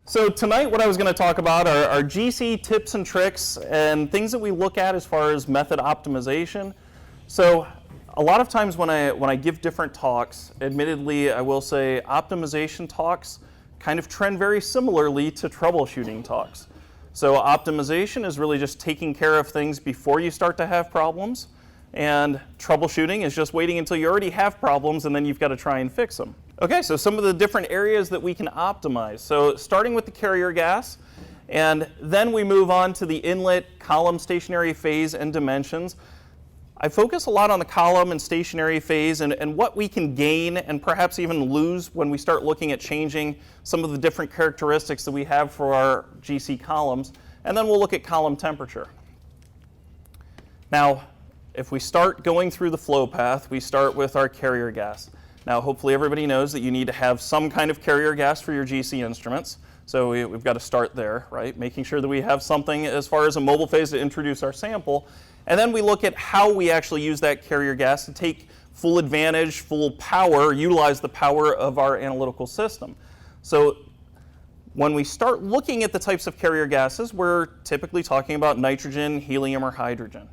So tonight what I was going to talk about are GC tips and tricks and things that we look at as far as method optimization. So a lot of times when I give different talks, admittedly I will say optimization talks kind of trend very similarly to troubleshooting talks. So optimization is really just taking care of things before you start to have problems, and troubleshooting is just waiting until you already have problems and then you've got to try and fix them. Okay, so some of the different areas that we can optimize. So starting with the carrier gas, and then we move on to the inlet, column, stationary phase, and dimensions. I focus a lot on the column and stationary phase and what we can gain and perhaps even lose when we start looking at changing some of the different characteristics that we have for our GC columns. And then we'll look at column temperature. Now, if we start going through the flow path, we start with our carrier gas. Now, hopefully everybody knows that you need to have some kind of carrier gas for your GC instruments. So we've got to start there, right? Making sure that we have something as far as a mobile phase to introduce our sample. And then we look at how we actually use that carrier gas to take full advantage, full power, utilize the power of our analytical system. So when we start looking at the types of carrier gases, we're typically talking about nitrogen, helium, or hydrogen.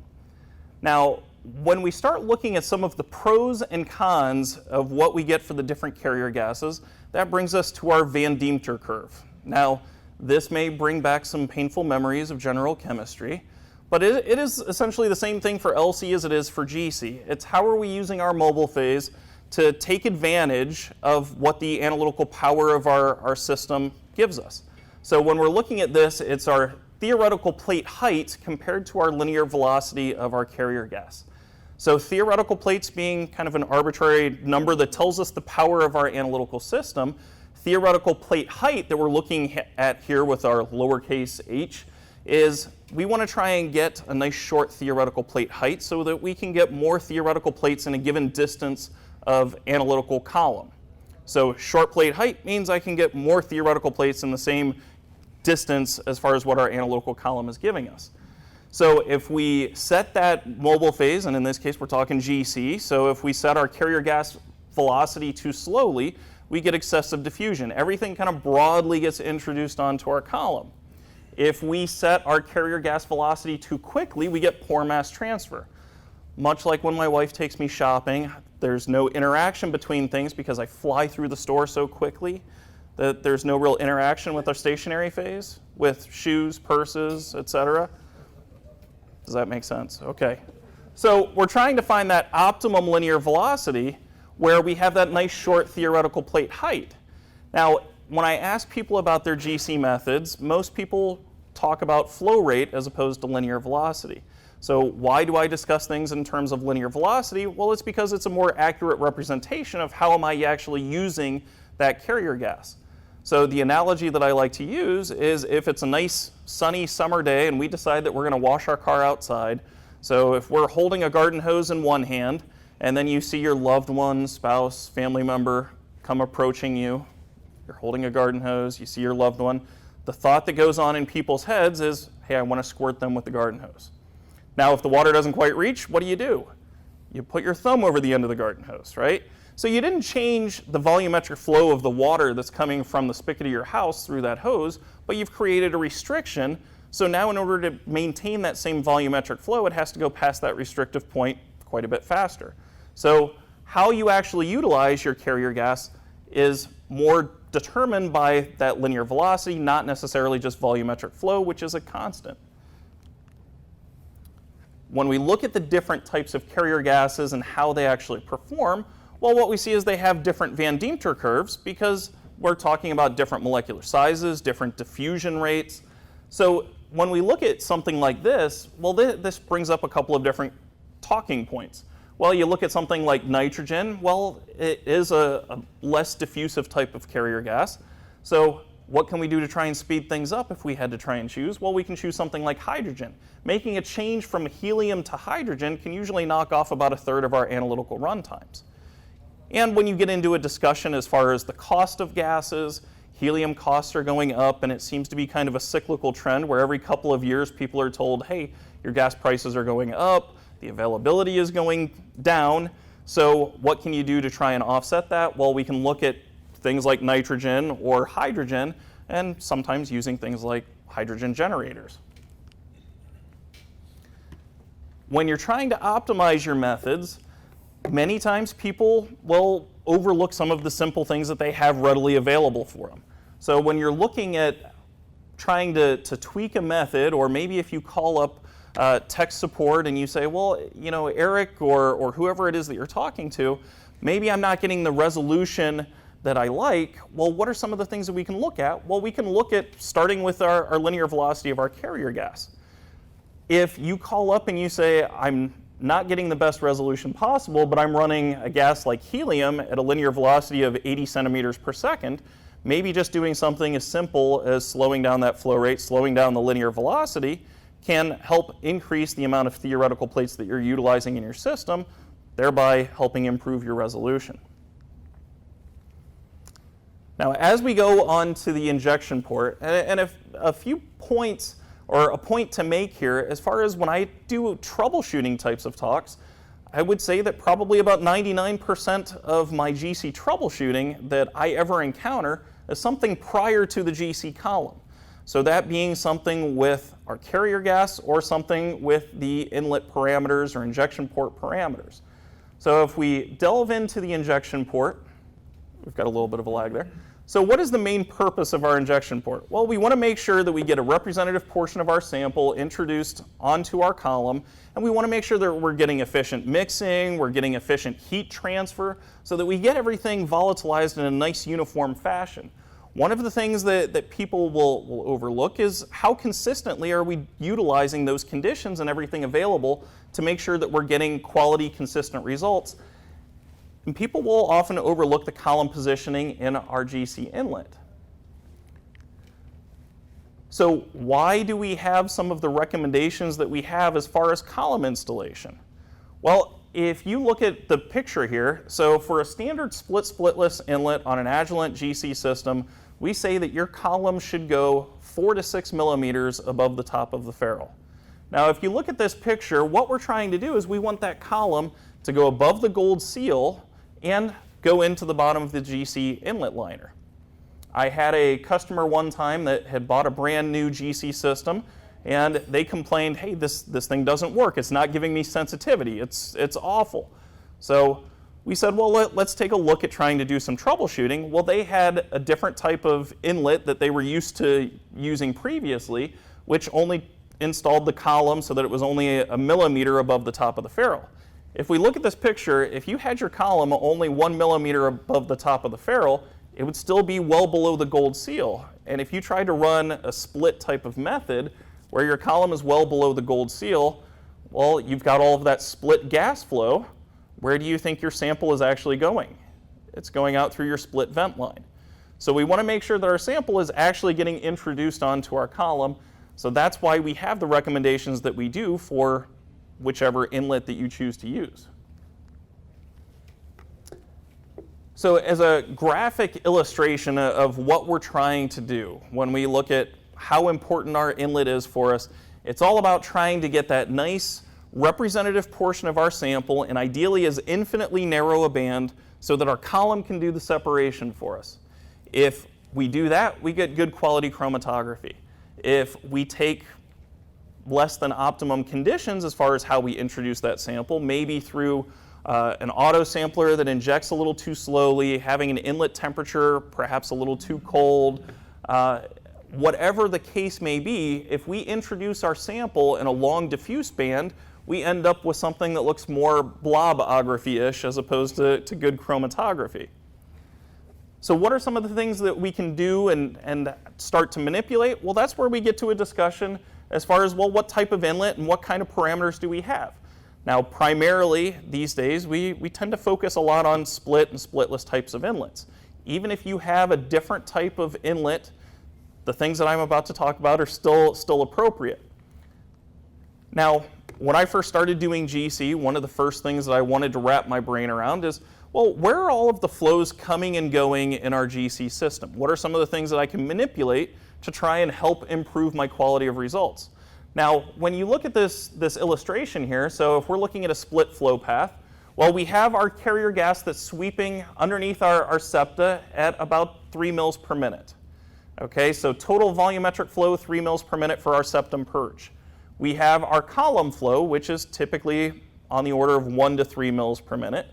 Now, when we start looking at some of the pros and cons of what we get for the different carrier gases, that brings us to our Van Deemter curve. Now, this may bring back some painful memories of general chemistry, but it is essentially the same thing for LC as it is for GC. It's how are we using our mobile phase to take advantage of what the analytical power of our system gives us. So when we're looking at this, it's our theoretical plate height compared to our linear velocity of our carrier gas. So theoretical plates being kind of an arbitrary number that tells us the power of our analytical system, theoretical plate height that we're looking at here with our lowercase h is we want to try and get a nice short theoretical plate height so that we can get more theoretical plates in a given distance of analytical column. So short plate height means I can get more theoretical plates in the same distance as far as what our analytical column is giving us. So if we set that mobile phase, and in this case we're talking GC, so if we set our carrier gas velocity too slowly, we get excessive diffusion. Everything kind of broadly gets introduced onto our column. If we set our carrier gas velocity too quickly, we get poor mass transfer. Much like when my wife takes me shopping, there's no interaction between things because I fly through the store so quickly that there's no real interaction with our stationary phase, with shoes, purses, etc. Does that make sense? Okay. So we're trying to find that optimum linear velocity where we have that nice short theoretical plate height. Now, when I ask people about their GC methods, most people talk about flow rate as opposed to linear velocity. So why do I discuss things in terms of linear velocity? Well, it's because it's a more accurate representation of how am I actually using that carrier gas. So the analogy that I like to use is if it's a nice sunny summer day and we decide that we're going to wash our car outside. So if we're holding a garden hose in one hand and then you see your loved one, spouse, family member come approaching you, you're holding a garden hose, you see your loved one, the thought that goes on in people's heads is, hey, I want to squirt them with the garden hose. Now if the water doesn't quite reach, what do? You put your thumb over the end of the garden hose, right? So you didn't change the volumetric flow of the water that's coming from the spigot of your house through that hose, but you've created a restriction. So now in order to maintain that same volumetric flow, it has to go past that restrictive point quite a bit faster. So how you actually utilize your carrier gas is more determined by that linear velocity, not necessarily just volumetric flow, which is a constant. When we look at the different types of carrier gases and how they actually perform, well, what we see is they have different Van Deemter curves because we're talking about different molecular sizes, different diffusion rates. So when we look at something like this, well, this brings up a couple of different talking points. Well, you look at something like nitrogen, well, it is a less diffusive type of carrier gas. So what can we do to try and speed things up if we had to try and choose? Well, we can choose something like hydrogen. Making a change from helium to hydrogen can usually knock off about 1/3 of our analytical run times. And when you get into a discussion as far as the cost of gases, helium costs are going up, and it seems to be kind of a cyclical trend where every couple of years people are told, hey, your gas prices are going up, the availability is going down. So what can you do to try and offset that? Well, we can look at things like nitrogen or hydrogen, and sometimes using things like hydrogen generators. When you're trying to optimize your methods, many times people will overlook some of the simple things that they have readily available for them. So when you're looking at trying to tweak a method, or maybe if you call up tech support and you say, well, you know, Eric or whoever it is that you're talking to, maybe I'm not getting the resolution that I like. Well, what are some of the things that we can look at? Well, we can look at starting with our linear velocity of our carrier gas. If you call up and you say, I'm not getting the best resolution possible, but I'm running a gas like helium at a linear velocity of 80 centimeters per second, maybe just doing something as simple as slowing down that flow rate, slowing down the linear velocity, can help increase the amount of theoretical plates that you're utilizing in your system, thereby helping improve your resolution. Now, as we go on to the injection port, and a few points, or a point to make here, as far as when I do troubleshooting types of talks, I would say that probably about 99% of my GC troubleshooting that I ever encounter is something prior to the GC column. So that being something with our carrier gas or something with the inlet parameters or injection port parameters. So if we delve into the injection port, we've got a little bit of a lag there. So what is the main purpose of our injection port? Well, we want to make sure that we get a representative portion of our sample introduced onto our column, and we want to make sure that we're getting efficient mixing, we're getting efficient heat transfer, so that we get everything volatilized in a nice uniform fashion. One of the things that people will overlook is how consistently are we utilizing those conditions and everything available to make sure that we're getting quality, consistent results. And people will often overlook the column positioning in our GC inlet. So why do we have some of the recommendations that we have as far as column installation? Well, if you look at the picture here, so for a standard splitless inlet on an Agilent GC system, we say that your column should go 4 to 6 millimeters above the top of the ferrule. Now, if you look at this picture, what we're trying to do is we want that column to go above the gold seal and go into the bottom of the GC inlet liner. I had a customer one time that had bought a brand new GC system, and they complained, hey, this thing doesn't work. It's not giving me sensitivity. It's awful. So we said, well, let's take a look at trying to do some troubleshooting. Well, they had a different type of inlet that they were used to using previously, which only installed the column so that it was only a millimeter above the top of the ferrule. If we look at this picture, if you had your column only 1 millimeter above the top of the ferrule, it would still be well below the gold seal. And if you tried to run a split type of method where your column is well below the gold seal, well, you've got all of that split gas flow. Where do you think your sample is actually going? It's going out through your split vent line. So we want to make sure that our sample is actually getting introduced onto our column. So that's why we have the recommendations that we do for whichever inlet that you choose to use. So as a graphic illustration of what we're trying to do when we look at how important our inlet is for us, it's all about trying to get that nice representative portion of our sample, and ideally as infinitely narrow a band so that our column can do the separation for us. If we do that, we get good quality chromatography. If we take less than optimum conditions as far as how we introduce that sample, maybe through an auto sampler that injects a little too slowly, having an inlet temperature perhaps a little too cold, whatever the case may be, if we introduce our sample in a long diffuse band, we end up with something that looks more blobography-ish as opposed to good chromatography. So what are some of the things that we can do and start to manipulate? Well, that's where we get to a discussion as far as, well, what type of inlet and what kind of parameters do we have? Now, primarily these days, we tend to focus a lot on split and splitless types of inlets. Even if you have a different type of inlet, the things that I'm about to talk about are still appropriate. Now, when I first started doing GC, one of the first things that I wanted to wrap my brain around is, well, where are all of the flows coming and going in our GC system? What are some of the things that I can manipulate to try and help improve my quality of results? Now, when you look at this illustration here, so if we're looking at a split flow path, well, we have our carrier gas that's sweeping underneath our septa at about 3 mils per minute. Okay, so total volumetric flow, 3 mils per minute for our septum purge. We have our column flow, which is typically on the order of 1 to 3 mils per minute.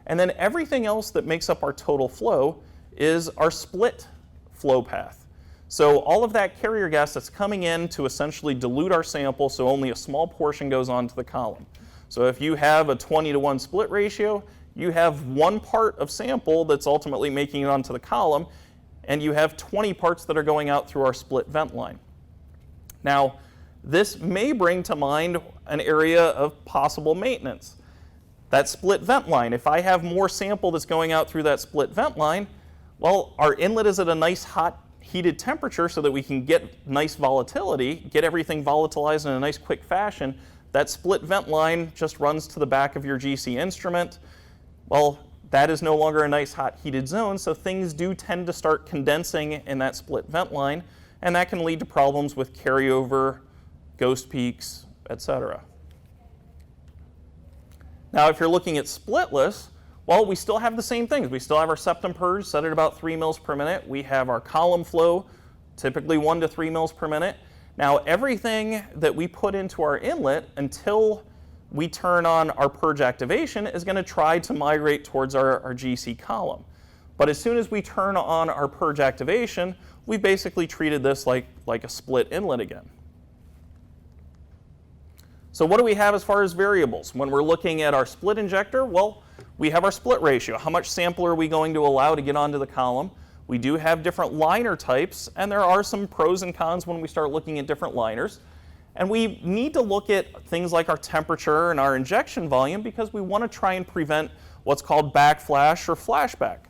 And then everything else that makes up our total flow is our split flow path. So all of that carrier gas that's coming in to essentially dilute our sample so only a small portion goes onto the column. So if you have a 20-to-1 split ratio, you have 1 part of sample that's ultimately making it onto the column, and you have 20 parts that are going out through our split vent line. Now, this may bring to mind an area of possible maintenance. That split vent line, if I have more sample that's going out through that split vent line, well, our inlet is at a nice hot heated temperature so that we can get nice volatility, get everything volatilized in a nice quick fashion. That split vent line just runs to the back of your GC instrument. Well, that is no longer a nice hot heated zone, so things do tend to start condensing in that split vent line, and that can lead to problems with carryover, ghost peaks, etc. Now, if you're looking at splitless, well, we still have the same things. We still have our septum purge set at about 3 mils per minute. We have our column flow, typically 1 to 3 mils per minute. Now, everything that we put into our inlet until we turn on our purge activation is going to try to migrate towards our GC column. But as soon as we turn on our purge activation, we basically treated this like a split inlet again. So what do we have as far as variables? When we're looking at our split injector, well, we have our split ratio. How much sample are we going to allow to get onto the column? We do have different liner types, and there are some pros and cons when we start looking at different liners. And we need to look at things like our temperature and our injection volume because we want to try and prevent what's called backflash or flashback.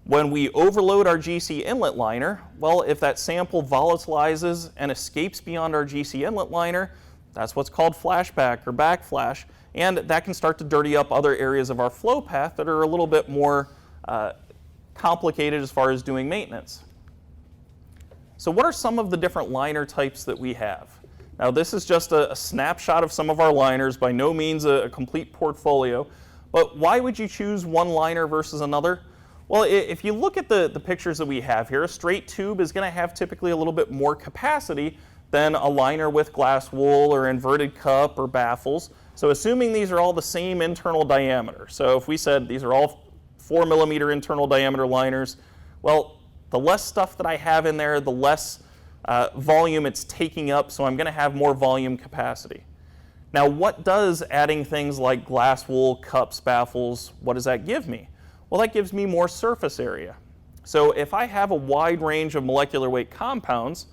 When we overload our GC inlet liner, well, if that sample volatilizes and escapes beyond our GC inlet liner, that's what's called flashback or backflash, and that can start to dirty up other areas of our flow path that are a little bit more complicated as far as doing maintenance. So what are some of the different liner types that we have? Now, this is just a snapshot of some of our liners, by no means a complete portfolio, but why would you choose one liner versus another? Well, if you look at the pictures that we have here, a straight tube is going to have typically a little bit more capacity than a liner with glass wool or inverted cup or baffles. So assuming these are all the same internal diameter, so if we said these are all 4 millimeter internal diameter liners, well, the less stuff that I have in there, the less volume it's taking up, so I'm going to have more volume capacity. Now, what does adding things like glass wool, cups, baffles, what does that give me? Well, that gives me more surface area. So if I have a wide range of molecular weight compounds,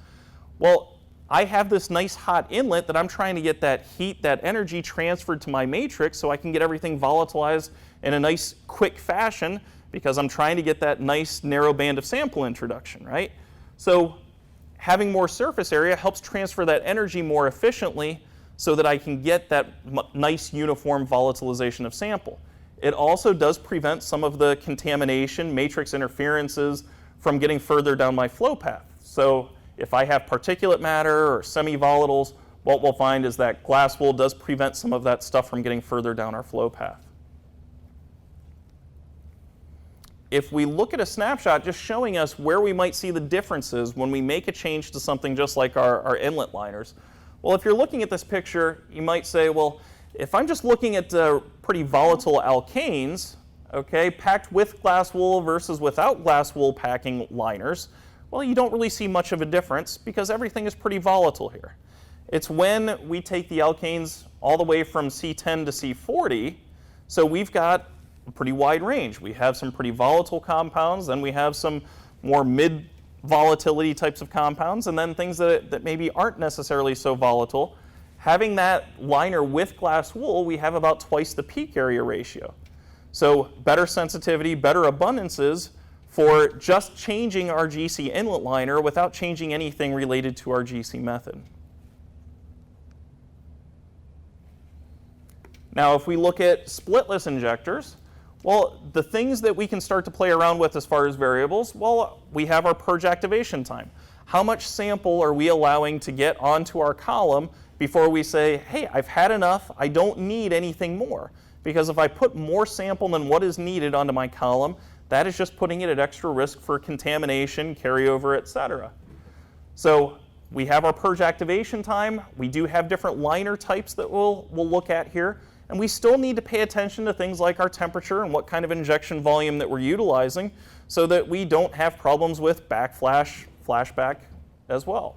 well, I have this nice hot inlet that I'm trying to get that heat, that energy transferred to my matrix so I can get everything volatilized in a nice quick fashion because I'm trying to get that nice narrow band of sample introduction, right? So having more surface area helps transfer that energy more efficiently so that I can get that nice uniform volatilization of sample. It also does prevent some of the contamination, matrix interferences from getting further down my flow path. So if I have particulate matter or semi-volatiles, what we'll find is that glass wool does prevent some of that stuff from getting further down our flow path. If we look at a snapshot just showing us where we might see the differences when we make a change to something just like our inlet liners, well, if you're looking at this picture, you might say, well, if I'm just looking at pretty volatile alkanes, okay, packed with glass wool versus without glass wool packing liners, well, you don't really see much of a difference because everything is pretty volatile here. It's when we take the alkanes all the way from C10 to C40, so we've got a pretty wide range. We have some pretty volatile compounds, then we have some more mid-volatility types of compounds, and then things that maybe aren't necessarily so volatile. Having that liner with glass wool, we have about twice the peak area ratio. So better sensitivity, better abundances for just changing our GC inlet liner without changing anything related to our GC method. Now, if we look at splitless injectors, well, the things that we can start to play around with as far as variables, well, we have our purge activation time. How much sample are we allowing to get onto our column before we say, hey, I've had enough, I don't need anything more? Because if I put more sample than what is needed onto my column, that is just putting it at extra risk for contamination, carryover, etc. So we have our purge activation time. We do have different liner types that we'll look at here. And we still need to pay attention to things like our temperature and what kind of injection volume that we're utilizing so that we don't have problems with backflash, flashback as well.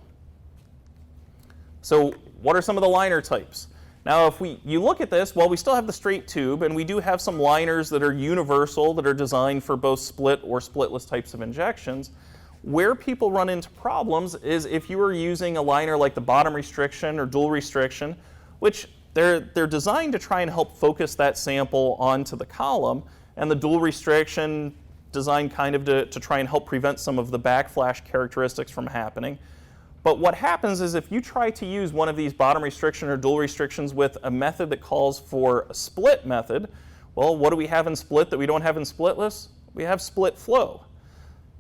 So what are some of the liner types? Now if you look at this, well, we still have the straight tube, and we do have some liners that are universal, that are designed for both split or splitless types of injections. Where people run into problems is if you are using a liner like the bottom restriction or dual restriction, which they're designed to try and help focus that sample onto the column, and the dual restriction designed kind of to try and help prevent some of the backflash characteristics from happening. But what happens is if you try to use one of these bottom restriction or dual restrictions with a method that calls for a split method, well, what do we have in split that we don't have in splitless? We have split flow.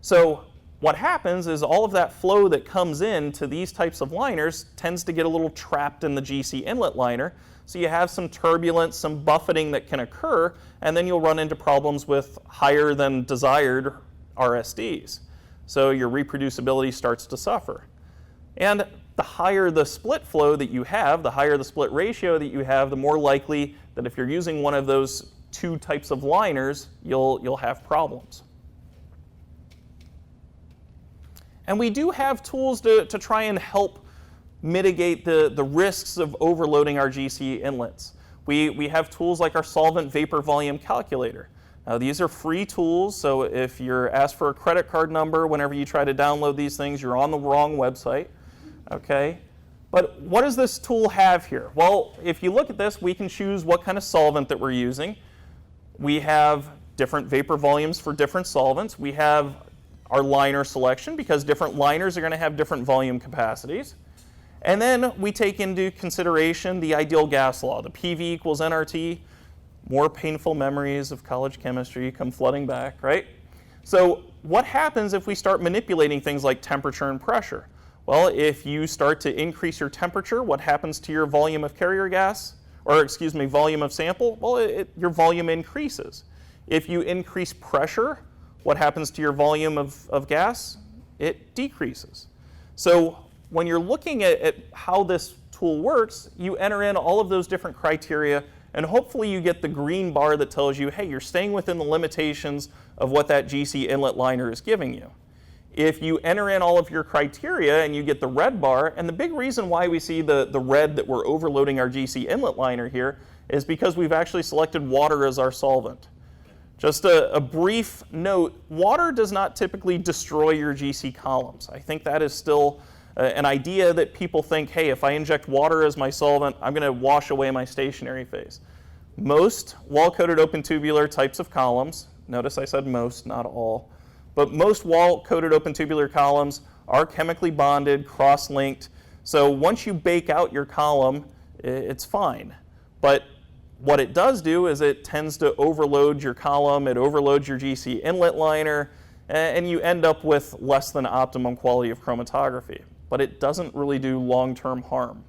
So what happens is all of that flow that comes in to these types of liners tends to get a little trapped in the GC inlet liner. So you have some turbulence, some buffeting that can occur, and then you'll run into problems with higher than desired RSDs. So your reproducibility starts to suffer. And the higher the split flow that you have, the higher the split ratio that you have, the more likely that if you're using one of those two types of liners, you'll have problems. And we do have tools to try and help mitigate the risks of overloading our GC inlets. We have tools like our Solvent Vapor Volume Calculator. Now, these are free tools, so if you're asked for a credit card number whenever you try to download these things, you're on the wrong website. Okay? But what does this tool have here? Well, if you look at this, we can choose what kind of solvent that we're using. We have different vapor volumes for different solvents. We have our liner selection because different liners are going to have different volume capacities. And then we take into consideration the ideal gas law, the PV equals nRT. More painful memories of college chemistry come flooding back, right? So what happens if we start manipulating things like temperature and pressure? Well, if you start to increase your temperature, what happens to your volume of carrier gas? Or excuse me, volume of sample? Well, your volume increases. If you increase pressure, what happens to your volume of gas? It decreases. So when you're looking at how this tool works, you enter in all of those different criteria, and hopefully you get the green bar that tells you, hey, you're staying within the limitations of what that GC inlet liner is giving you. If you enter in all of your criteria and you get the red bar, and the big reason why we see the red that we're overloading our GC inlet liner here is because we've actually selected water as our solvent. Just a brief note, water does not typically destroy your GC columns. I think that is still an idea that people think, hey, if I inject water as my solvent, I'm going to wash away my stationary phase. Most wall-coated open tubular types of columns, notice I said most, not all, but most wall-coated open tubular columns are chemically bonded, cross-linked. So once you bake out your column, it's fine. But what it does do is it tends to overload your column, it overloads your GC inlet liner, and you end up with less than optimum quality of chromatography. But it doesn't really do long-term harm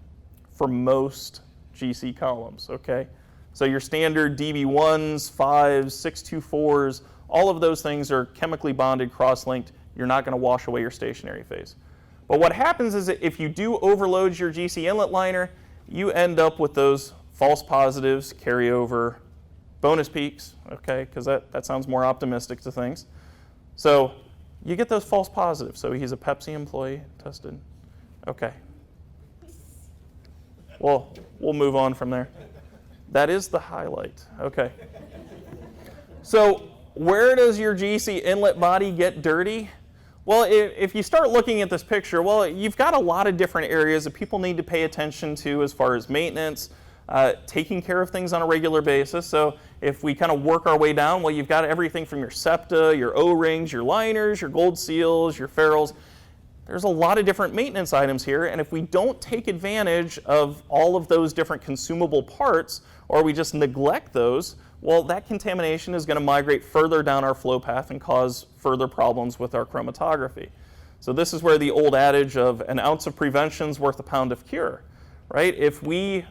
for most GC columns, okay? So your standard DB1s, 5s, 624s, all of those things are chemically bonded, cross-linked. You're not going to wash away your stationary phase. But what happens is that if you do overload your GC inlet liner, you end up with those false positives, carryover, bonus peaks, okay, because that sounds more optimistic to things. So you get those false positives. So he's a Pepsi employee, tested. Okay. Well, we'll move on from there. That is the highlight. Okay. So where does your GC inlet body get dirty? Well, if you start looking at this picture, well, you've got a lot of different areas that people need to pay attention to as far as maintenance, taking care of things on a regular basis. So if we kind of work our way down, well, you've got everything from your septa, your O-rings, your liners, your gold seals, your ferrules. There's a lot of different maintenance items here, and if we don't take advantage of all of those different consumable parts, or we just neglect those, well, that contamination is going to migrate further down our flow path and cause further problems with our chromatography. So this is where the old adage of an ounce of prevention is worth a pound of cure, right? If we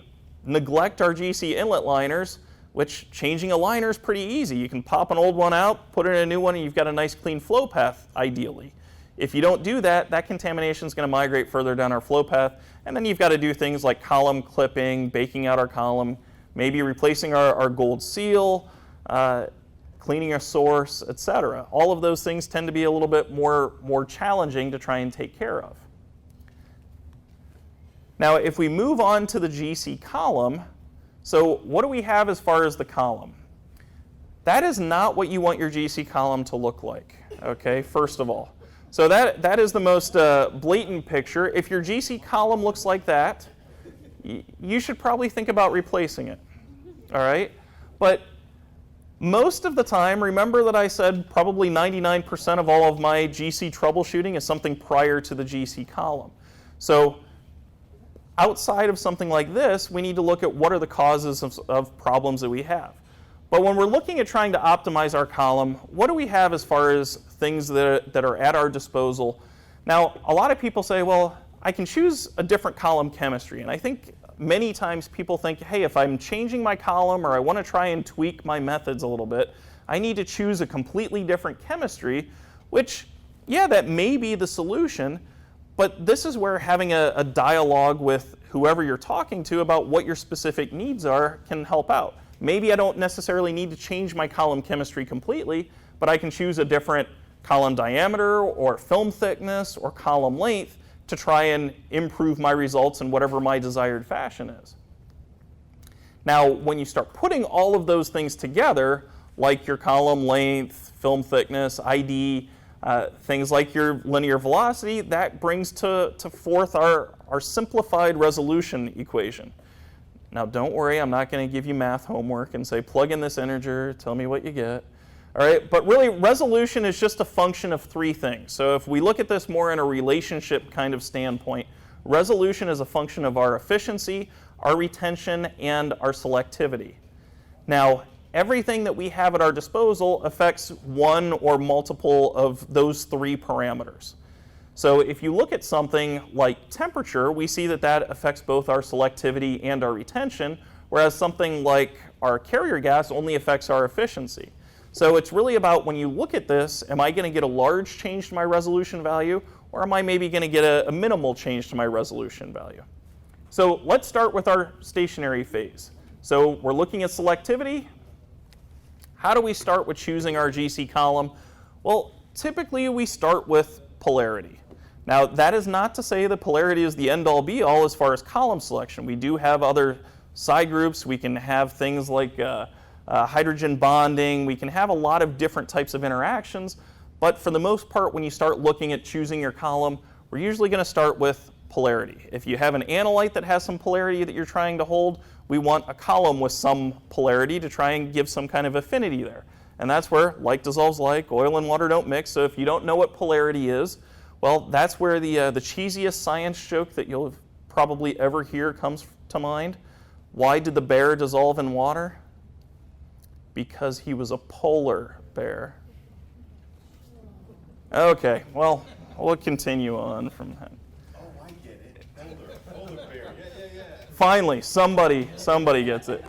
neglect our GC inlet liners, which changing a liner is pretty easy. You can pop an old one out, put in a new one, and you've got a nice clean flow path, ideally. If you don't do that, that contamination is going to migrate further down our flow path, and then you've got to do things like column clipping, baking out our column, maybe replacing our gold seal, cleaning our source, etc. All of those things tend to be a little bit more challenging to try and take care of. Now, if we move on to the GC column, so what do we have as far as the column? That is not what you want your GC column to look like, okay, first of all. So that is the most blatant picture. If your GC column looks like that, you should probably think about replacing it, all right? But most of the time, remember that I said probably 99% of all of my GC troubleshooting is something prior to the GC column. So outside of something like this, we need to look at what are the causes of problems that we have. But when we're looking at trying to optimize our column, what do we have as far as things that are at our disposal? Now, a lot of people say, well, I can choose a different column chemistry. And I think many times people think, hey, if I'm changing my column or I want to try and tweak my methods a little bit, I need to choose a completely different chemistry, which, yeah, that may be the solution. But this is where having a dialogue with whoever you're talking to about what your specific needs are can help out. Maybe I don't necessarily need to change my column chemistry completely, but I can choose a different column diameter or film thickness or column length to try and improve my results in whatever my desired fashion is. Now, when you start putting all of those things together, like your column length, film thickness, ID, things like your linear velocity, that brings to forth our simplified resolution equation. Now, don't worry, I'm not going to give you math homework and say, plug in this integer, tell me what you get. All right, but really, resolution is just a function of three things. So if we look at this more in a relationship kind of standpoint, resolution is a function of our efficiency, our retention, and our selectivity. Now, everything that we have at our disposal affects one or multiple of those three parameters. So if you look at something like temperature, we see that that affects both our selectivity and our retention, whereas something like our carrier gas only affects our efficiency. So it's really about, when you look at this, am I going to get a large change to my resolution value, or am I maybe going to get a minimal change to my resolution value? So let's start with our stationary phase. So we're looking at selectivity. How do we start with choosing our GC column? Well, typically we start with polarity. Now, that is not to say that polarity is the end-all be-all as far as column selection. We do have other side groups. We can have things like hydrogen bonding. We can have a lot of different types of interactions. But for the most part, when you start looking at choosing your column, we're usually going to start with polarity. If you have an analyte that has some polarity that you're trying to hold, we want a column with some polarity to try and give some kind of affinity there. And that's where like dissolves like, oil and water don't mix. So if you don't know what polarity is, well, that's where the cheesiest science joke that you'll probably ever hear comes to mind. Why did the bear dissolve in water? Because he was a polar bear. Okay, well, we'll continue on from that. Oh, I get it. Polar bear. Yeah. Finally, somebody gets it.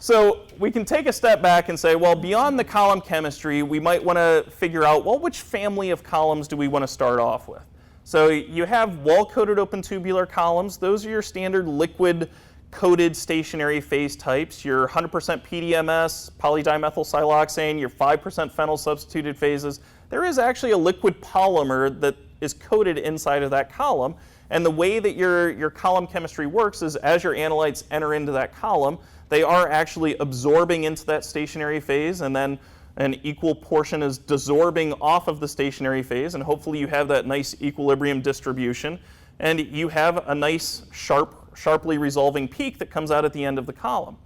So we can take a step back and say, well, beyond the column chemistry, we might want to figure out, well, which family of columns do we want to start off with? So you have wall-coated open tubular columns. Those are your standard liquid-coated stationary phase types. Your 100% PDMS, polydimethylsiloxane, your 5% phenyl substituted phases. There is actually a liquid polymer that is coated inside of that column. And the way that your column chemistry works is as your analytes enter into that column, they are actually absorbing into that stationary phase, and then an equal portion is desorbing off of the stationary phase, and hopefully you have that nice equilibrium distribution, and you have a nice sharply resolving peak that comes out at the end of the column.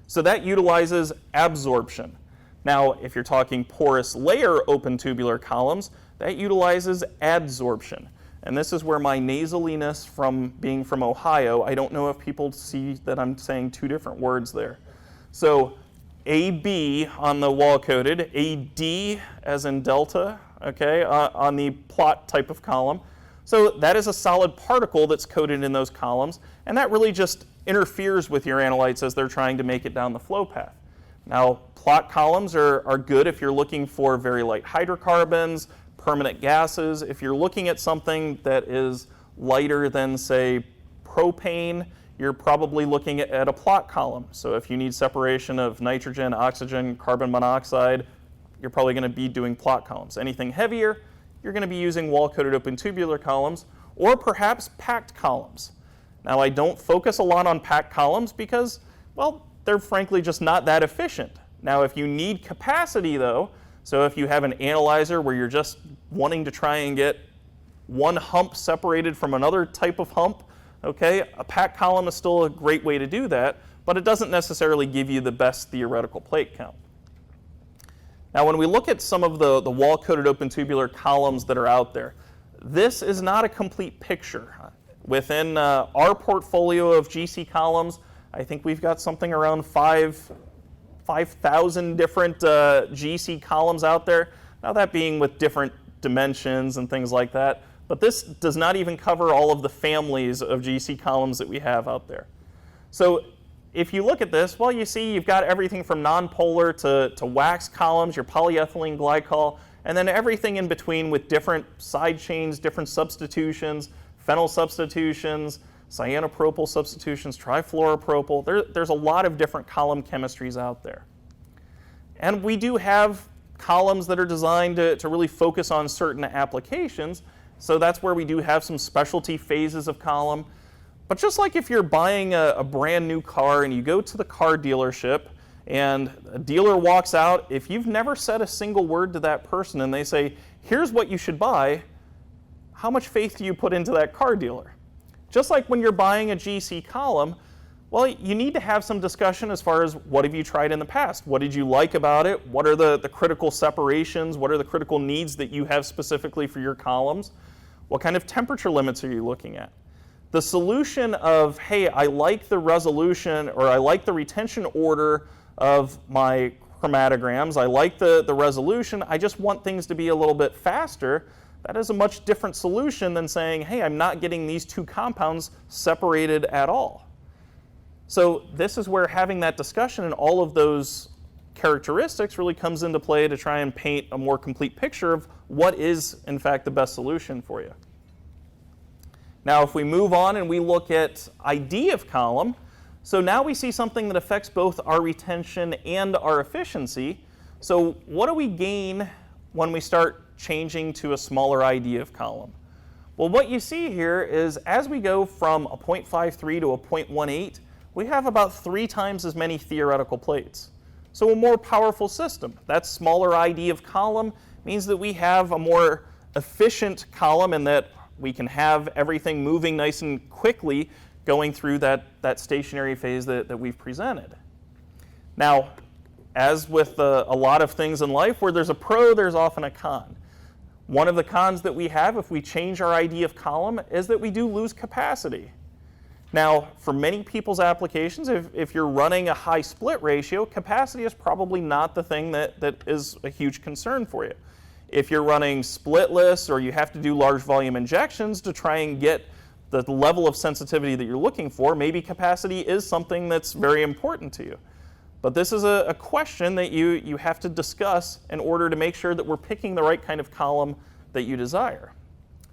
So that utilizes absorption. Now, if you're talking porous layer open tubular columns, that utilizes adsorption. And this is where my nasaliness from being from Ohio, I don't know if people see that I'm saying two different words there. So AB on the wall-coated, AD as in delta, okay, on the plot type of column. So that is a solid particle that's coated in those columns, and that really just interferes with your analytes as they're trying to make it down the flow path. Now, plot columns are good if you're looking for very light hydrocarbons, permanent gases. If you're looking at something that is lighter than, say, propane, you're probably looking at a plot column. So if you need separation of nitrogen, oxygen, carbon monoxide, you're probably going to be doing plot columns. Anything heavier, you're going to be using wall-coated open tubular columns, or perhaps packed columns. Now, I don't focus a lot on packed columns because, well, they're frankly just not that efficient. Now, if you need capacity, though, so if you have an analyzer where you're just wanting to try and get one hump separated from another type of hump, okay, a packed column is still a great way to do that, but it doesn't necessarily give you the best theoretical plate count. Now, when we look at some of the wall-coated open tubular columns that are out there, this is not a complete picture. Within our portfolio of GC columns, I think we've got something around 5,000 different GC columns out there. Now, that being with different dimensions and things like that, but this does not even cover all of the families of GC columns that we have out there. So if you look at this, well, you see you've got everything from nonpolar to wax columns, your polyethylene glycol, and then everything in between with different side chains, different substitutions, phenyl substitutions, cyanopropyl substitutions, trifluoropropyl. There's a lot of different column chemistries out there. And we do have columns that are designed to really focus on certain applications, so that's where we do have some specialty phases of column. But just like if you're buying a brand new car and you go to the car dealership and a dealer walks out, if you've never said a single word to that person and they say, here's what you should buy, how much faith do you put into that car dealer? Just like when you're buying a GC column, well, you need to have some discussion as far as what have you tried in the past? What did you like about it? What are the critical separations? What are the critical needs that you have specifically for your columns? What kind of temperature limits are you looking at? The solution of, hey, I like the resolution or I like the retention order of my chromatograms, I like the resolution, I just want things to be a little bit faster, that is a much different solution than saying, hey, I'm not getting these two compounds separated at all. So this is where having that discussion and all of those characteristics really comes into play to try and paint a more complete picture of what is, in fact, the best solution for you. Now, if we move on and we look at ID of column, so now we see something that affects both our retention and our efficiency. So what do we gain when we start changing to a smaller ID of column? Well, what you see here is as we go from a 0.53 to a 0.18, we have about 3 times as many theoretical plates. So a more powerful system. That smaller ID of column means that we have a more efficient column and that we can have everything moving nice and quickly going through that stationary phase that we've presented. Now, as with a lot of things in life, where there's a pro, there's often a con. One of the cons that we have if we change our ID of column is that we do lose capacity. Now, for many people's applications, if you're running a high split ratio, capacity is probably not the thing that is a huge concern for you. If you're running splitless or you have to do large volume injections to try and get the level of sensitivity that you're looking for, maybe capacity is something that's very important to you. But this is a question that you have to discuss in order to make sure that we're picking the right kind of column that you desire.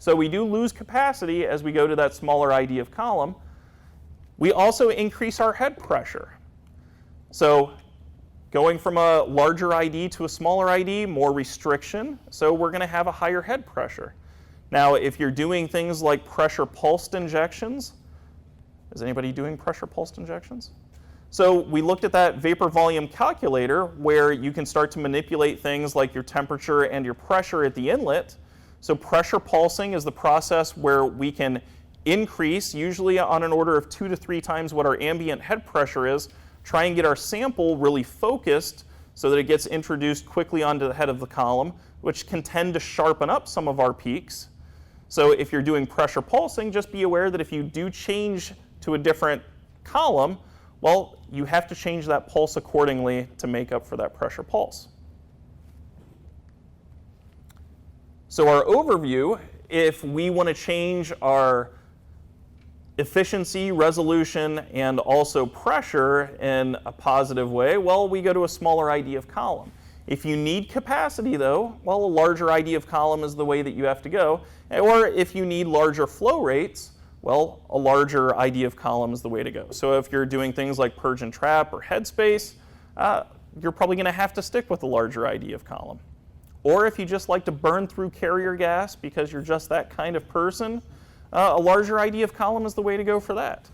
So we do lose capacity as we go to that smaller ID of column. We also increase our head pressure. So going from a larger ID to a smaller ID, more restriction, so we're going to have a higher head pressure. Now, if you're doing things like pressure pulsed injections, is anybody doing pressure pulsed injections? So we looked at that vapor volume calculator where you can start to manipulate things like your temperature and your pressure at the inlet. So pressure pulsing is the process where we can increase, usually on an order of 2 to 3 times what our ambient head pressure is, try and get our sample really focused so that it gets introduced quickly onto the head of the column, which can tend to sharpen up some of our peaks. So if you're doing pressure pulsing, just be aware that if you do change to a different column, well, you have to change that pulse accordingly to make up for that pressure pulse. So our overview, if we want to change our efficiency, resolution, and also pressure in a positive way, well, we go to a smaller ID of column. If you need capacity though, well, a larger ID of column is the way that you have to go. Or if you need larger flow rates, well, a larger ID of column is the way to go. So if you're doing things like purge and trap or headspace, you're probably going to have to stick with a larger ID of column. Or if you just like to burn through carrier gas because you're just that kind of person, a larger ID of column is the way to go for that.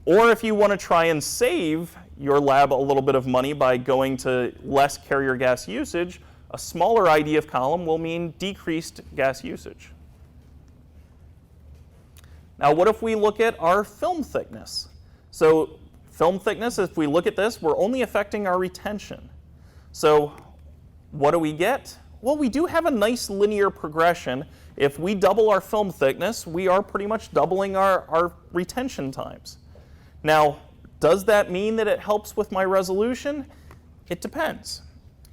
Or if you want to try and save your lab a little bit of money by going to less carrier gas usage, a smaller ID of column will mean decreased gas usage. Now, what if we look at our film thickness? So film thickness, if we look at this, we're only affecting our retention. So what do we get? Well, we do have a nice linear progression. If we double our film thickness, we are pretty much doubling our retention times. Now, does that mean that it helps with my resolution? It depends.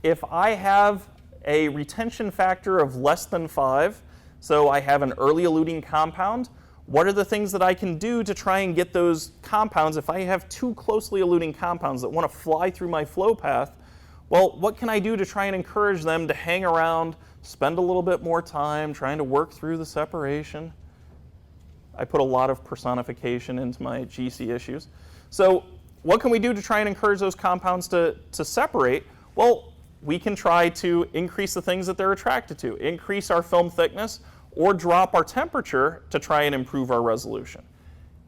If I have a retention factor of less than 5, so I have an early eluting compound, what are the things that I can do to try and get those compounds? If I have two closely eluting compounds that want to fly through my flow path, well, what can I do to try and encourage them to hang around, spend a little bit more time trying to work through the separation? I put a lot of personification into my GC issues. So what can we do to try and encourage those compounds to separate? Well, we can try to increase the things that they're attracted to, increase our film thickness, or drop our temperature to try and improve our resolution.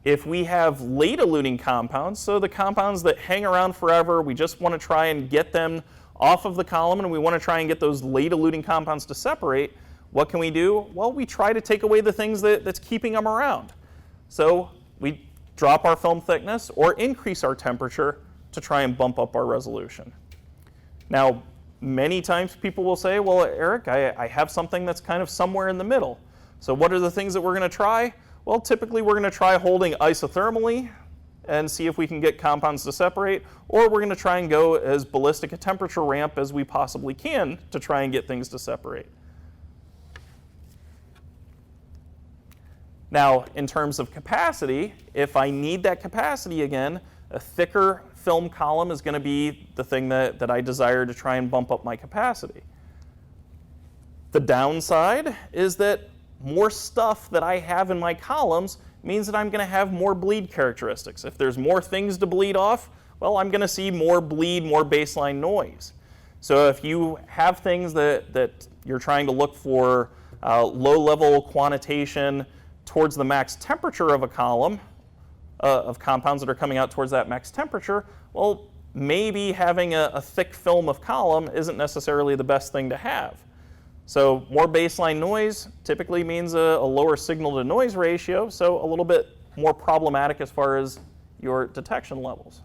If we have late eluting compounds, so the compounds that hang around forever, we just want to try and get them off of the column and we want to try and get those late eluting compounds to separate, what can we do? Well, we try to take away the things that's keeping them around. So we drop our film thickness or increase our temperature to try and bump up our resolution. Now, many times people will say, well, Eric, I have something that's kind of somewhere in the middle. So what are the things that we're going to try? Well, typically we're going to try holding isothermally and see if we can get compounds to separate, or we're going to try and go as ballistic a temperature ramp as we possibly can to try and get things to separate. Now, in terms of capacity, if I need that capacity again, a thicker film column is going to be the thing that I desire to try and bump up my capacity. The downside is that more stuff that I have in my columns means that I'm going to have more bleed characteristics. If there's more things to bleed off, well, I'm going to see more bleed, more baseline noise. So if you have things that you're trying to look for low-level quantitation towards the max temperature of a column, of compounds that are coming out towards that max temperature, well, maybe having a thick film of column isn't necessarily the best thing to have. So more baseline noise typically means a lower signal-to-noise ratio, so a little bit more problematic as far as your detection levels.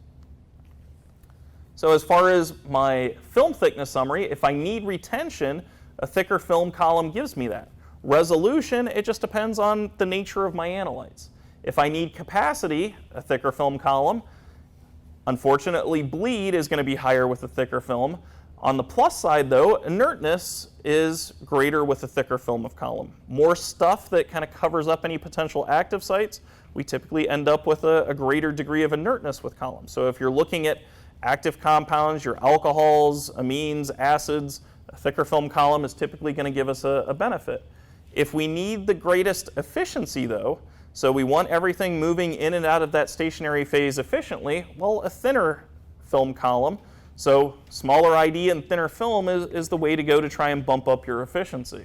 So as far as my film thickness summary, if I need retention, a thicker film column gives me that. Resolution, it just depends on the nature of my analytes. If I need capacity, a thicker film column. Unfortunately, bleed is going to be higher with a thicker film. On the plus side, though, inertness is greater with a thicker film of column. More stuff that kind of covers up any potential active sites, we typically end up with a greater degree of inertness with columns. So if you're looking at active compounds, your alcohols, amines, acids, a thicker film column is typically going to give us a benefit. If we need the greatest efficiency, though, so we want everything moving in and out of that stationary phase efficiently, well, a thinner film column, so smaller ID and thinner film is the way to go to try and bump up your efficiency.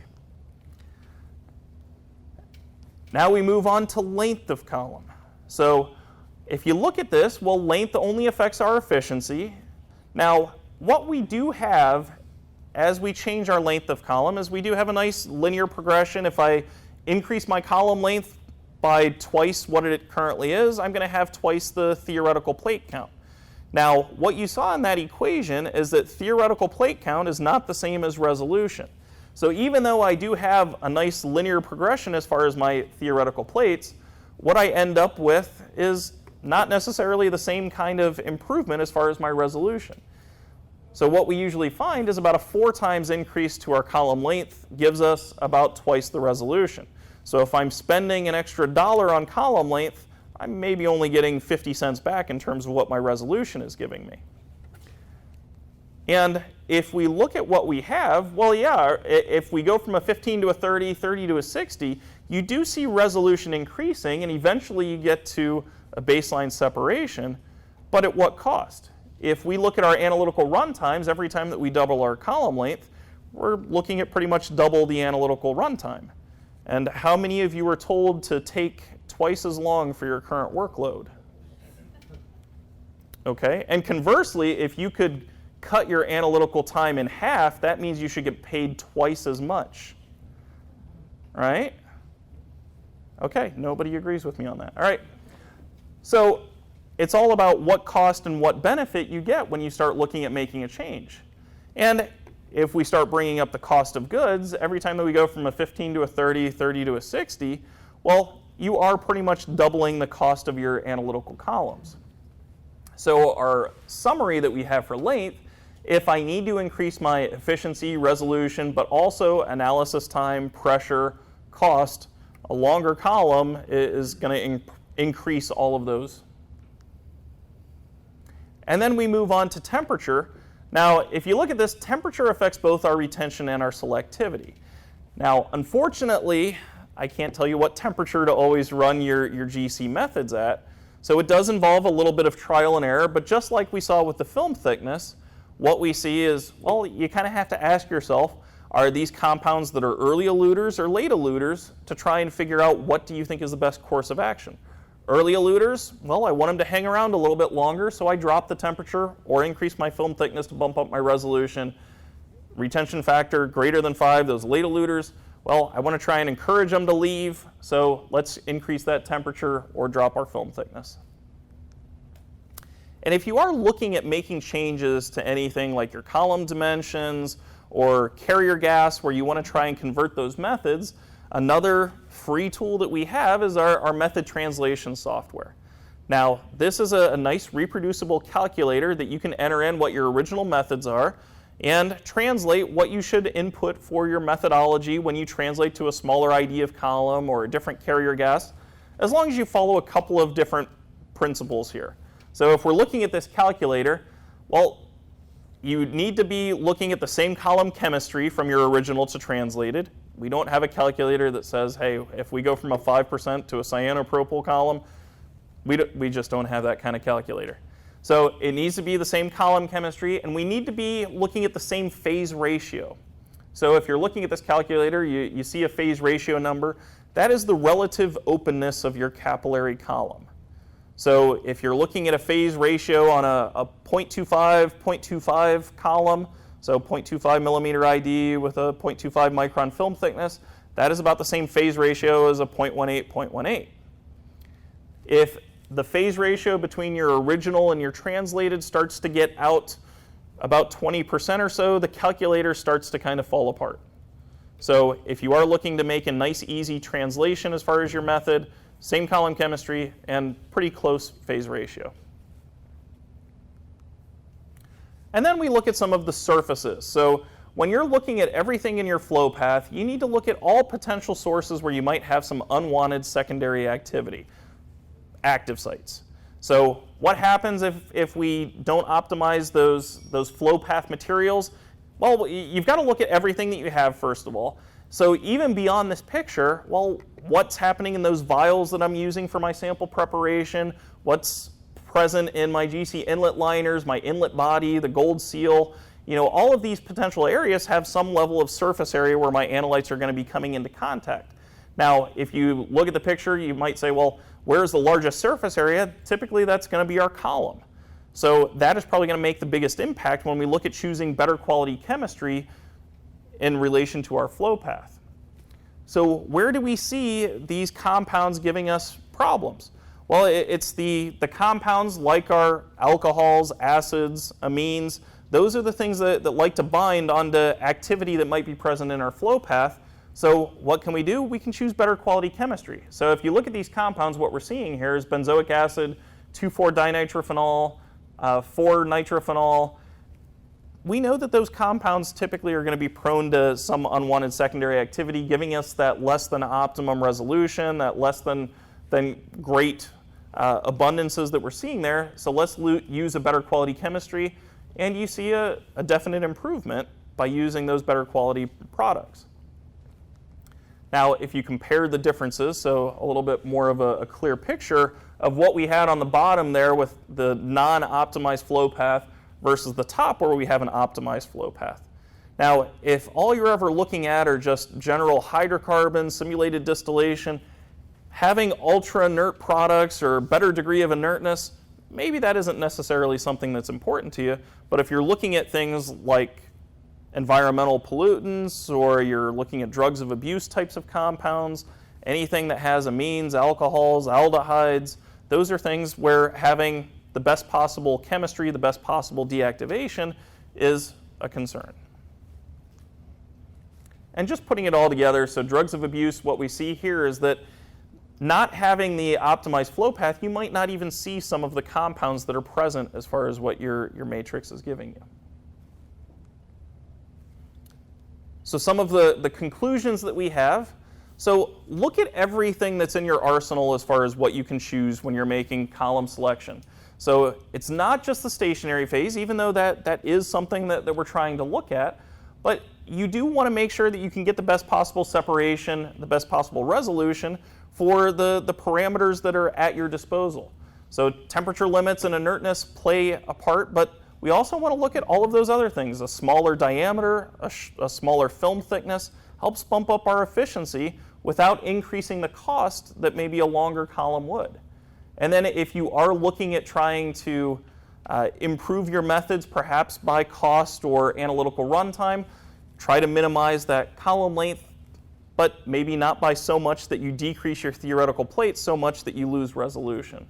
Now we move on to length of column. So if you look at this, well, length only affects our efficiency. Now, what we do have as we change our length of column is we do have a nice linear progression. If I increase my column length by twice what it currently is, I'm going to have twice the theoretical plate count. Now, what you saw in that equation is that theoretical plate count is not the same as resolution. So even though I do have a nice linear progression as far as my theoretical plates, what I end up with is not necessarily the same kind of improvement as far as my resolution. So what we usually find is about a 4 times increase to our column length gives us about twice the resolution. So if I'm spending an extra $1 on column length, I'm maybe only getting 50 cents back in terms of what my resolution is giving me. And if we look at what we have, well, yeah, if we go from a 15 to a 30, 30 to a 60, you do see resolution increasing, and eventually you get to a baseline separation, but at what cost? If we look at our analytical run times, every time that we double our column length, we're looking at pretty much double the analytical run time. And how many of you were told to take twice as long for your current workload? Okay, and conversely, if you could cut your analytical time in half, that means you should get paid twice as much, right? Okay, nobody agrees with me on that. All right, so it's all about what cost and what benefit you get when you start looking at making a change. And if we start bringing up the cost of goods, every time that we go from a 15 to a 30, 30 to a 60, well, you are pretty much doubling the cost of your analytical columns. So our summary that we have for length, if I need to increase my efficiency, resolution, but also analysis time, pressure, cost, a longer column is going to increase all of those. And then we move on to temperature. Now, if you look at this, temperature affects both our retention and our selectivity. Now, unfortunately, I can't tell you what temperature to always run your GC methods at. So it does involve a little bit of trial and error, but just like we saw with the film thickness, what we see is, well, you kind of have to ask yourself, are these compounds that are early eluders or late eluders, to try and figure out what do you think is the best course of action. Early eluders, well, I want them to hang around a little bit longer, so I drop the temperature or increase my film thickness to bump up my resolution. Retention factor greater than 5, those late eluders, well, I want to try and encourage them to leave, so let's increase that temperature or drop our film thickness. And if you are looking at making changes to anything like your column dimensions or carrier gas where you want to try and convert those methods, another free tool that we have is our method translation software. Now, this is a nice reproducible calculator that you can enter in what your original methods are and translate what you should input for your methodology when you translate to a smaller ID of column or a different carrier gas, as long as you follow a couple of different principles here. So if we're looking at this calculator, well, you need to be looking at the same column chemistry from your original to translated. We don't have a calculator that says, hey, if we go from a 5% to a cyanopropyl column, we just don't have that kind of calculator. So it needs to be the same column chemistry, and we need to be looking at the same phase ratio. So if you're looking at this calculator, you see a phase ratio number. That is the relative openness of your capillary column. So if you're looking at a phase ratio on a 0.25 column, so 0.25 millimeter ID with a 0.25 micron film thickness, that is about the same phase ratio as a 0.18, 0.18. If the phase ratio between your original and your translated starts to get out about 20% or so, the calculator starts to kind of fall apart. So if you are looking to make a nice, easy translation as far as your method, same column chemistry and pretty close phase ratio. And then we look at some of the surfaces. So when you're looking at everything in your flow path, you need to look at all potential sources where you might have some unwanted secondary activity, active sites. So what happens if we don't optimize those flow path materials? Well, you've got to look at everything that you have first of all. So even beyond this picture, well, what's happening in those vials that I'm using for my sample preparation? What's present in my GC inlet liners, my inlet body, the gold seal? You know, all of these potential areas have some level of surface area where my analytes are going to be coming into contact. Now, if you look at the picture, you might say, well, where's the largest surface area? Typically, that's going to be our column. So that is probably going to make the biggest impact when we look at choosing better quality chemistry in relation to our flow path. So where do we see these compounds giving us problems? Well, it's the compounds like our alcohols, acids, amines. Those are the things that like to bind onto activity that might be present in our flow path. So what can we do? We can choose better quality chemistry. So if you look at these compounds, what we're seeing here is benzoic acid, 2,4-dinitrophenol, 4-nitrophenol. We know that those compounds typically are going to be prone to some unwanted secondary activity, giving us that less than optimum resolution, that less than great abundances that we're seeing there. So let's use a better quality chemistry. and you see a definite improvement by using those better quality products. Now, if you compare the differences, so a little bit more of a clear picture of what we had on the bottom there with the non-optimized flow path versus the top where we have an optimized flow path. Now, if all you're ever looking at are just general hydrocarbons, simulated distillation, having ultra-inert products or better degree of inertness, maybe that isn't necessarily something that's important to you, but if you're looking at things like environmental pollutants, or you're looking at drugs of abuse types of compounds, anything that has amines, alcohols, aldehydes, those are things where having the best possible chemistry, the best possible deactivation is a concern. And just putting it all together, so drugs of abuse, what we see here is that not having the optimized flow path, you might not even see some of the compounds that are present as far as what your matrix is giving you. So some of the conclusions that we have. So look at everything that's in your arsenal as far as what you can choose when you're making column selection. So it's not just the stationary phase, even though that is something that we're trying to look at, but you do want to make sure that you can get the best possible separation, the best possible resolution for the parameters that are at your disposal. So temperature limits and inertness play a part, but we also want to look at all of those other things. A smaller diameter, a smaller film thickness helps bump up our efficiency without increasing the cost that maybe a longer column would. And then if you are looking at trying to improve your methods, perhaps by cost or analytical runtime, try to minimize that column length, but maybe not by so much that you decrease your theoretical plate so much that you lose resolution.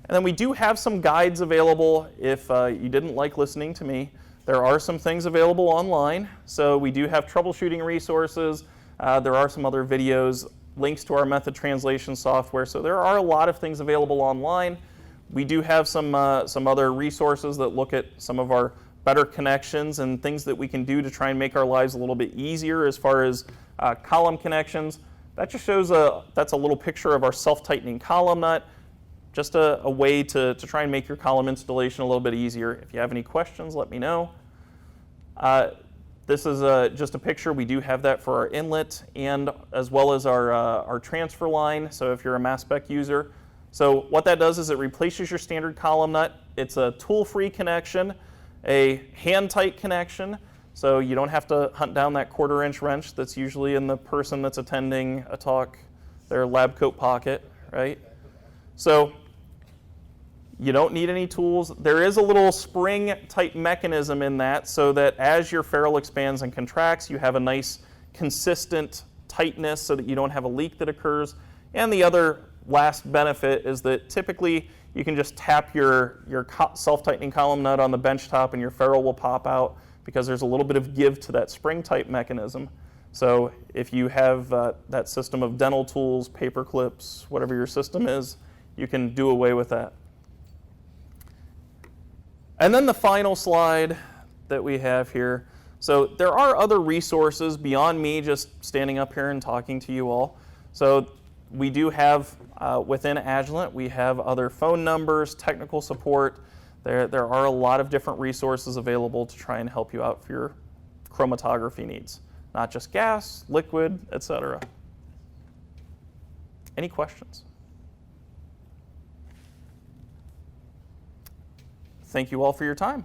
And then we do have some guides available if you didn't like listening to me. There are some things available online. So we do have troubleshooting resources. There are some other videos, links to our method translation software. So there are a lot of things available online. We do have some other resources that look at some of our better connections and things that we can do to try and make our lives a little bit easier as far as column connections. That just shows that's a little picture of our self-tightening column nut. Just a way to try and make your column installation a little bit easier. If you have any questions, let me know. This is just a picture. We do have that for our inlet and as well as our transfer line, so if you're a mass spec user. So what that does is it replaces your standard column nut. It's a tool-free connection, a hand-tight connection, so you don't have to hunt down that 1/4-inch wrench that's usually in the person that's attending a talk, their lab coat pocket, right? So you don't need any tools. There is a little spring-type mechanism in that so that as your ferrule expands and contracts, you have a nice consistent tightness so that you don't have a leak that occurs. And the other last benefit is that typically you can just tap your self-tightening column nut on the bench top and your ferrule will pop out because there's a little bit of give to that spring-type mechanism. So if you have that system of dental tools, paper clips, whatever your system is, you can do away with that. And then the final slide that we have here. So there are other resources beyond me just standing up here and talking to you all. So we do have, within Agilent, we have other phone numbers, technical support. There are a lot of different resources available to try and help you out for your chromatography needs. Not just gas, liquid, etc. Any questions? Thank you all for your time.